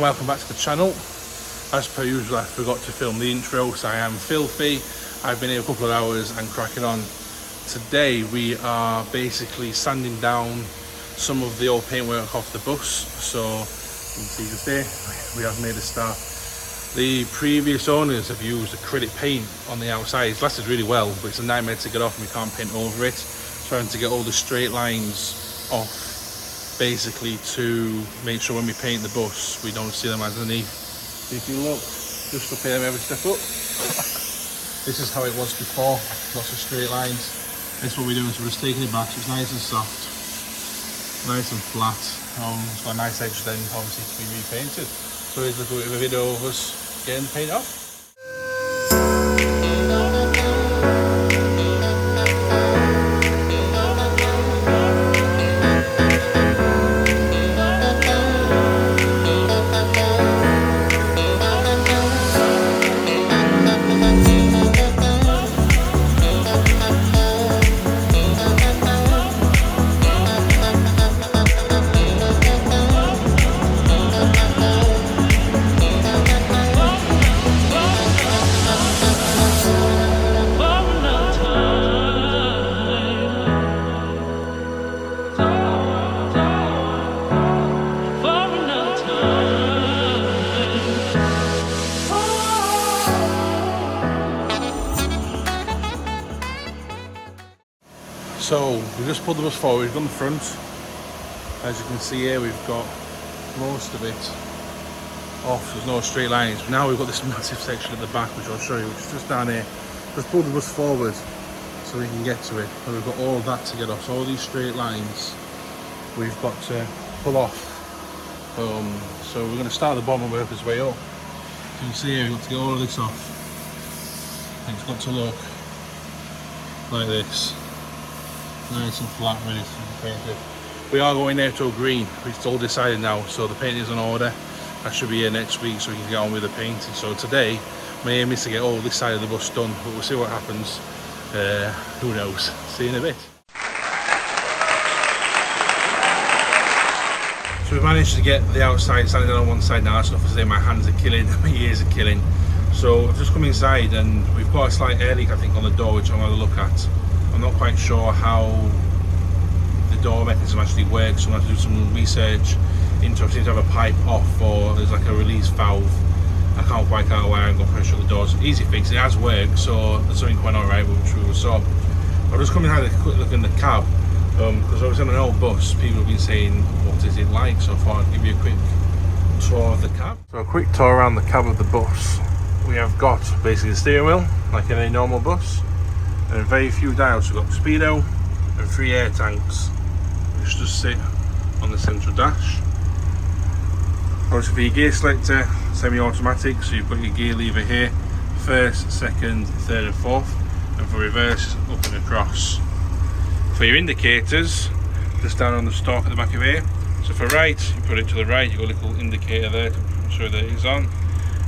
welcome back to the channel. As per usual, I forgot to film the intro, so I am filthy. I've been here a couple of hours and cracking on. Today we are basically sanding down some of the old paintwork off the bus. So you can see just there, we have made a start. The previous owners have used acrylic paint on the outside. It's lasted really well, but it's a nightmare to get off and we can't paint over it. Trying to get all the straight lines off, basically to make sure when we paint the bus we don't see them underneath. If you look just up here, every step up, this is how it was before. Lots of straight lines. That's what we're doing, so we're just taking it back so it's nice and soft, nice and flat. It's got a nice edge then obviously to be repainted. So here's a little bit of a video of us getting the paint off. So we just pulled the bus forward, we've done the front. As you can see here, we've got most of it off, there's no straight lines. Now we've got this massive section at the back, which I'll show you, which is just down here. Just pulled the bus forward so we can get to it. And we've got all of that to get off. So all these straight lines we've got to pull off. So we're going to start at the bottom and work its way up. So you can see here, we've got to get all of this off. And it's got to look like this. Nice and flat, ready to be painted. We are going there to green. It's all decided now, so the paint is on order. I should be here next week so we can get on with the painting. So today, my aim is to get all this side of the bus done, but we'll see what happens. Who knows? See you in a bit. So we managed to get the outside standing on one side now. That's enough to say my hands are killing, my ears are killing. So I've just come inside and we've got a slight air leak, I think, on the door, which I'm going to look at. I'm not quite sure how the door mechanism actually works, so I'm going to do some research into it. Seems to have a pipe off, or there's like a release valve. I can't quite get away, I'm going to pressure the doors. Easy fix, it has worked, so there's something quite alright, which we will sort. I'll just come and have a quick look in the cab, because I was on an old bus, people have been saying, what is it like? So I thought I'd give you a quick tour of the cab. So a quick tour around the cab of the bus. We have got basically the steering wheel, like in a normal bus. And very few dials. We've got speedo and 3 air tanks which just sit on the central dash. Obviously for your gear selector, semi-automatic, so you've got your gear lever here, first, second, third and fourth, and for reverse, up and across. For your indicators, just down on the stalk at the back of here. So for right, you put it to the right, you've got a little indicator there to show that it's on,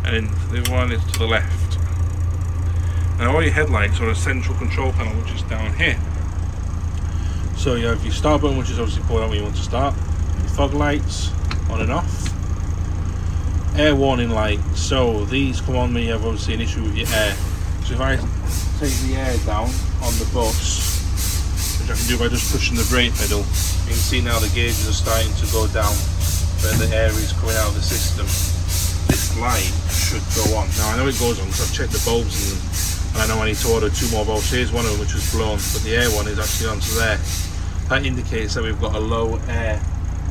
and then the other one is to the left. Now all your headlights are on a central control panel, which is down here. So you have your start button, which is obviously pulled out when you want to start. Your fog lights on and off. Air warning light. So these come on when you have obviously an issue with your air. So if I take the air down on the bus, which I can do by just pushing the brake pedal, you can see now the gauges are starting to go down where the air is coming out of the system. This light should go on. Now I know it goes on because I've checked the bulbs and I know I need to order 2 more bulbs. Here's one of them which was blown, but the air one is actually onto there. That indicates that we've got a low air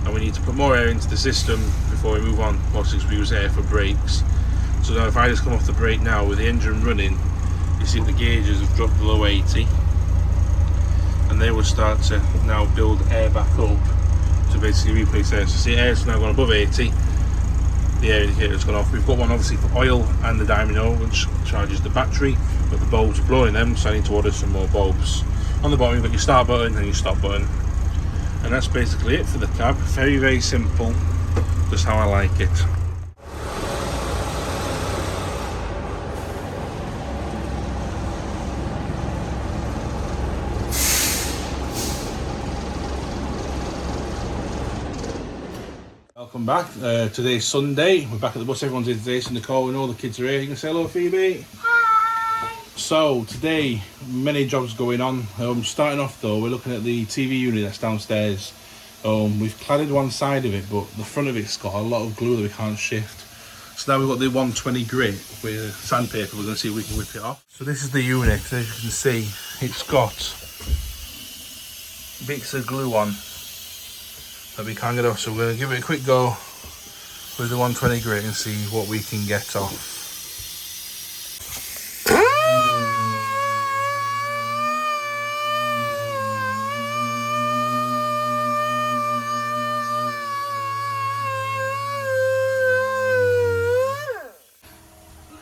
and we need to put more air into the system before we move on, whilst we use air for brakes. So now if I just come off the brake now with the engine running, you see the gauges have dropped below 80 and they will start to now build air back up to basically replace air. So see, air's now gone above 80. The air indicator's gone off. We've got one obviously for oil and the dynamo, which charges the battery, but the bulbs are blowing them, so I need to order some more bulbs. On the bottom you've got your start button and your stop button, and that's basically it for the cab. Very, very simple, just how I like it. Welcome back. Today's Sunday. We're back at the bus. Everyone's here today. So Nicole and all the kids are here. You can say hello, Phoebe. Hi. So today, many jobs going on. Starting off though, we're looking at the TV unit that's downstairs. We've cladded one side of it, but the front of it's got a lot of glue that we can't shift. So now we've got the 120 grit with sandpaper. We're going to see if we can whip it off. So this is the unit. As you can see, it's got bits of glue on that we can't get off. So we're going to give it a quick go with the 120 grit and see what we can get off.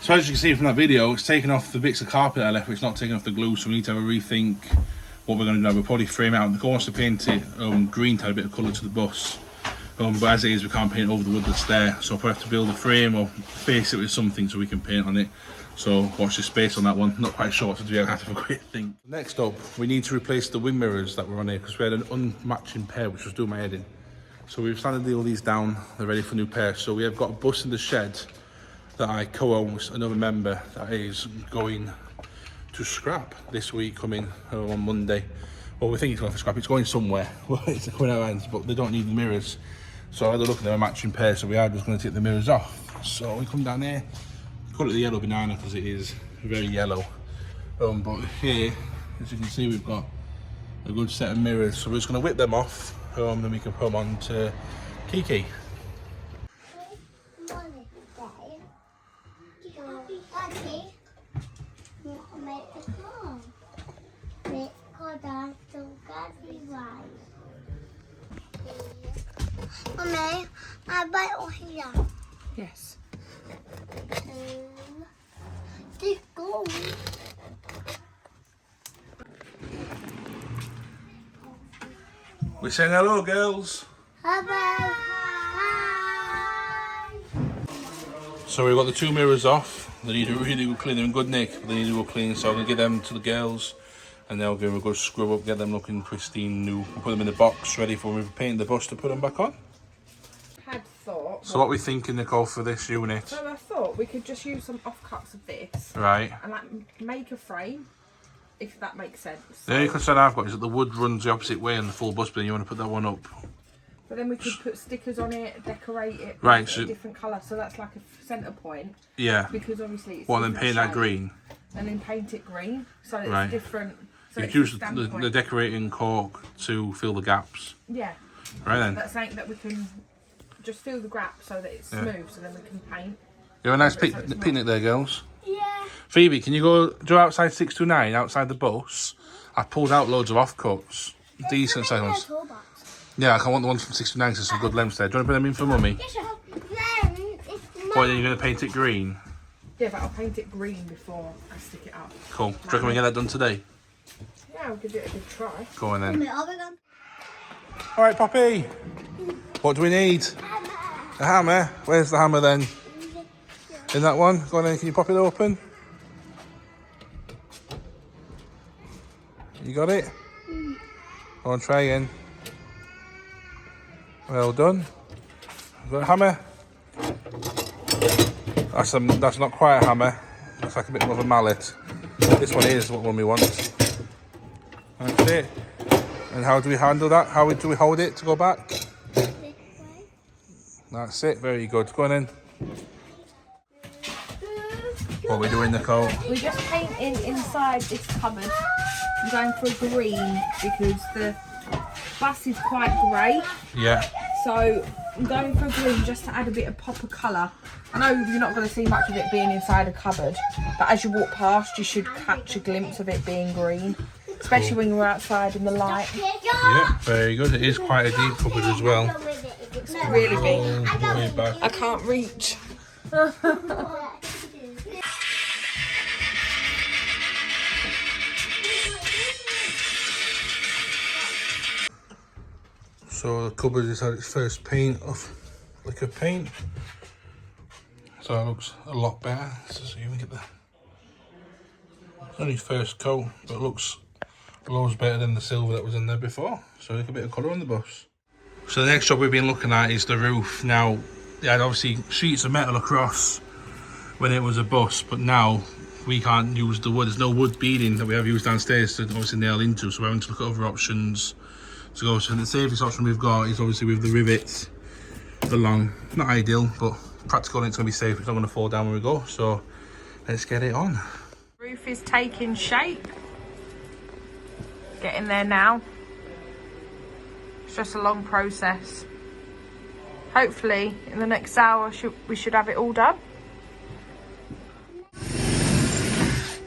So as you can see from that video, it's taken off the bits of carpet I left, but it's not taking off the glue, so we need to have a rethink what we're going to do now. We'll probably frame it out. Nicole wants to paint it green to add a bit of colour to the bus. But as it is, we can't paint over the wood that's there, so we'll have to build a frame or face it with something so we can paint on it. So watch the space on that one. Not quite sure what to do, I'll have to have a quick think. Next up, we need to replace the wing mirrors that were on here because we had an unmatching pair which was doing my head in. So we've sanded all these down, they're ready for new pairs. So we have got a bus in the shed that I co-own with another member that is going to scrap this week, coming on Monday. Well, we think it's going for scrap, it's going somewhere. Well, it's going out of hands, but they don't need the mirrors. So I had a look at them, a matching pair, so we are just going to take the mirrors off. So we come down here, call it the yellow banana because it is very yellow. But here, as you can see, we've got a good set of mirrors. So we're just going to whip them off, then we can put them on to Kiki. Mommy, I buy all here. Yes. This gold. We're saying hello, girls. Hi. So we've got the two mirrors off. They need a really good clean. They're in good nick, but they need a good clean. So I'm going to give them to the girls and they'll give them a good scrub up, get them looking pristine new. We'll put them in the box ready for when we paint the bus to put them back on. Had thought. So what are we thinking, Nicole, for this unit? So I thought we could just use some offcuts of this. Right. And like make a frame, if that makes sense. The only concern I've got is that the wood runs the opposite way on the full bus, but then you want to put that one up. But then we could put stickers on it, decorate it, right, make it a different colour. So that's like a centre point. Yeah. Because obviously it's well, then paint that green. And then paint it green, so it's right. different. So you could use the decorating cork to fill the gaps. Yeah. Right then. That's something that we can just fill the gap so that it's smooth, so then we can paint. You have a nice picnic there, girls. Yeah. Phoebe, can you go outside 629, outside the bus? I pulled out loads of offcuts. Decent size ones. Yeah, I want the ones from 629 because there's some good lengths there. Do you want to put them in for Mummy? Well, then you're going to paint it green? Yeah, but I'll paint it green before I stick it up. Cool. Do you reckon we get that done today? Yeah, I'll give it a good try. Go on then. Alright, Poppy. What do we need? A hammer. Where's the hammer then? In that one? Go on then, can you pop it open? You got it? Go on, try again. Well done. Got a hammer? That's not quite a hammer. That's like a bit more of a mallet. This one is what one we want. That's it. And how do we handle that? How do we hold it to go back? That's it. Very good. Go on in. What are we doing, Nicole? We're just painting inside this cupboard. I'm going for green because the bus is quite grey. Yeah. So I'm going for green just to add a bit of pop of colour. I know you're not going to see much of it being inside a cupboard, but as you walk past you should catch a glimpse of it being green. Especially when you're outside in the light. Yeah, very good. It is quite a deep cupboard as well. It's really big. Way back. I can't reach. So the cupboard has had its first paint of liquor paint. So it looks a lot better. So you can get the only first coat, but it looks loads better than the silver that was in there before. So a little bit of colour on the bus. So the next job we've been looking at is the roof. Now, they had obviously sheets of metal across when it was a bus, but now we can't use the wood. There's no wood beading that we have used downstairs to obviously nail into, so we're having to look at other options to go. So the safest option we've got is obviously with the rivets along. Not ideal, but practical, and it's going to be safe. It's not going to fall down when we go, so let's get it on. Roof is taking shape. Getting there now. It's just a long process. Hopefully in the next hour we should have it all done.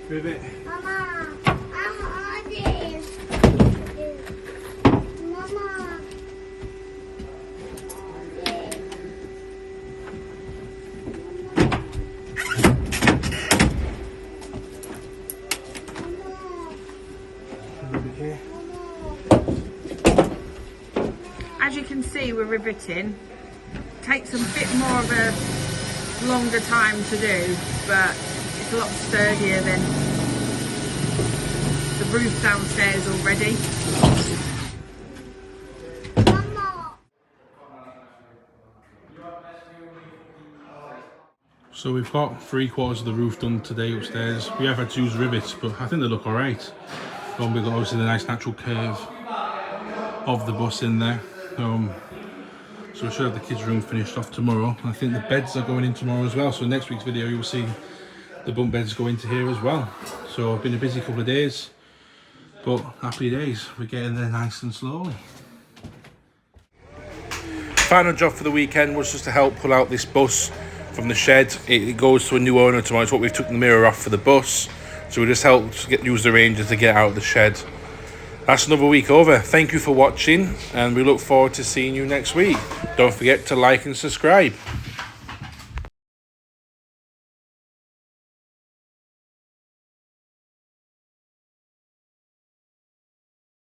Rivet. Mama, I want this. Mama. As you can see, we're riveting. Takes a bit more of a longer time to do, but it's a lot sturdier than the roof downstairs already. Mama. So we've got 3/4 of the roof done today upstairs. We have had to use rivets, but I think they look alright. We've got obviously the nice natural curve of the bus in there. So we should have the kids' room finished off tomorrow. I think the beds are going in tomorrow as well. So next week's video, you'll see the bunk beds go into here as well. So it's been a busy couple of days, but happy days. We're getting there nice and slowly. Final job for the weekend was just to help pull out this bus from the shed. It goes to a new owner tomorrow. It's what we've took the mirror off for the bus. So we just helped use the Ranger to get out of the shed. That's another week over. Thank you for watching, and we look forward to seeing you next week. Don't forget to like and subscribe.